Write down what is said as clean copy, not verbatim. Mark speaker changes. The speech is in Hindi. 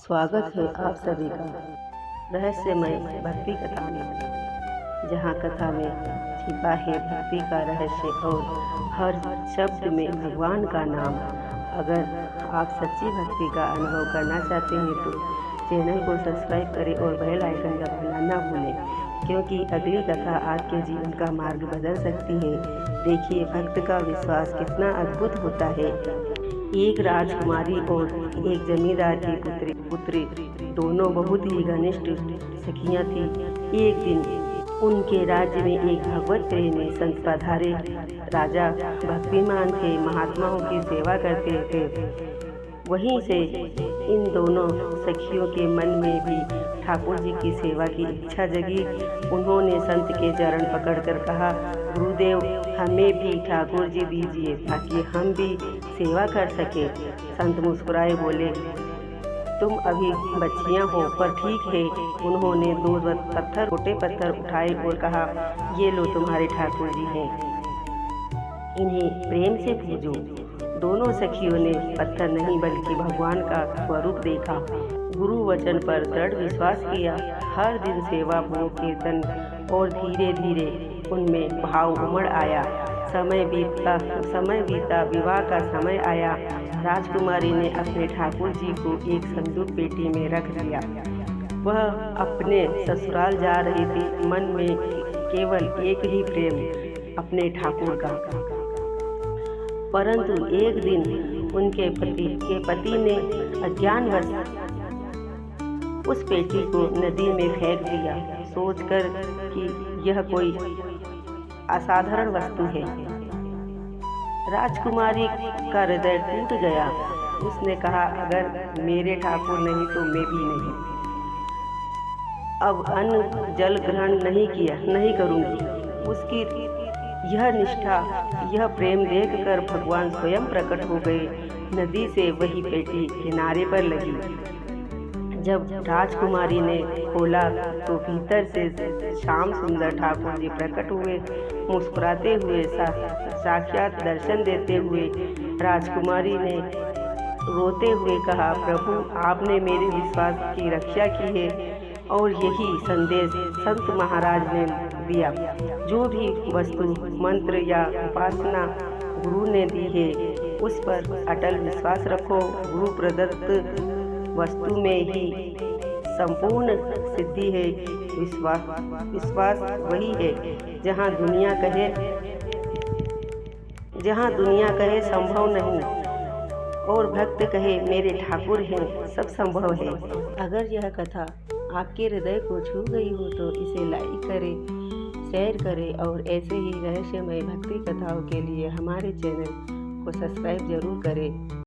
Speaker 1: स्वागत है आप सभी का रहस्यमय भक्ति कथा में, जहाँ कथा में छिपा है भक्ति का रहस्य और हर शब्द में भगवान का नाम। अगर आप सच्ची भक्ति का अनुभव करना चाहते हैं तो चैनल को सब्सक्राइब करें और बेल आइकन दबाना ना भूलें, क्योंकि अगली कथा आपके जीवन का मार्ग बदल सकती है। देखिए भक्त का विश्वास कितना अद्भुत होता है। एक राजकुमारी और एक जमींदार की पुत्री दोनों बहुत ही घनिष्ठ सखियां थीं। एक दिन उनके राज्य में एक भगवत प्रेमी संत पधारे। राजा भक्तिमान थे, महात्माओं की सेवा करते थे। वहीं से इन दोनों सखियों के मन में भी ठाकुर जी की सेवा की इच्छा जगी। उन्होंने संत के चरण पकड़कर कहा, गुरुदेव हमें भी ठाकुर जी दीजिए ताकि हम भी सेवा कर सके। संत मुस्कुराए बोले, तुम अभी बच्चियां हो पर ठीक है। उन्होंने दो छोटे पत्थर उठाए और कहा, ये लो तुम्हारे ठाकुर जी हैं, इन्हें प्रेम से पूजो। दोनों सखियों ने पत्थर नहीं बल्कि भगवान का स्वरूप देखा। गुरु वचन पर दृढ़ विश्वास किया। हर दिन सेवा, भोग, कीर्तन और धीरे धीरे उनमें भाव उमड़ आया। समय बीता, विवाह का समय आया। राजकुमारी ने अपने ठाकुर जी को एक संदूक पेटी में रख दिया। वह अपने ससुराल जा रही थी, मन में केवल एक ही प्रेम, अपने ठाकुर का। परंतु एक दिन उनके पति ने अज्ञानवश उस पेटी को नदी में फेंक दिया, सोचकर कि यह कोई असाधारण वस्तु है। राजकुमारी का हृदय टूट गया। उसने कहा, अगर मेरे ठाकुर नहीं तो मैं भी नहीं। अब अन्न जल ग्रहण नहीं करूंगी। उसकी यह निष्ठा, यह प्रेम देखकर भगवान स्वयं प्रकट हो गए। नदी से वही पेटी किनारे पर लगी। जब राजकुमारी ने खोला तो भीतर से श्याम सुंदर ठाकुर जी प्रकट हुए, मुस्कुराते हुए, साक्षात दर्शन देते हुए। राजकुमारी ने रोते हुए कहा, प्रभु आपने मेरे विश्वास की रक्षा की है और यही संदेश संत महाराज ने दिया। जो भी वस्तु, मंत्र या उपासना गुरु ने दी है उस पर अटल विश्वास रखो। गुरु प्रदत्त वस्तु में ही संपूर्ण सिद्धि है। विश्वास वही है जहाँ दुनिया कहे संभव नहीं और भक्त कहे मेरे ठाकुर हैं, सब संभव है। अगर यह कथा आपके हृदय को छू गई हो तो इसे लाइक करें, शेयर करें और ऐसे ही रहस्यमय भक्ति कथाओं के लिए हमारे चैनल को सब्सक्राइब जरूर करें।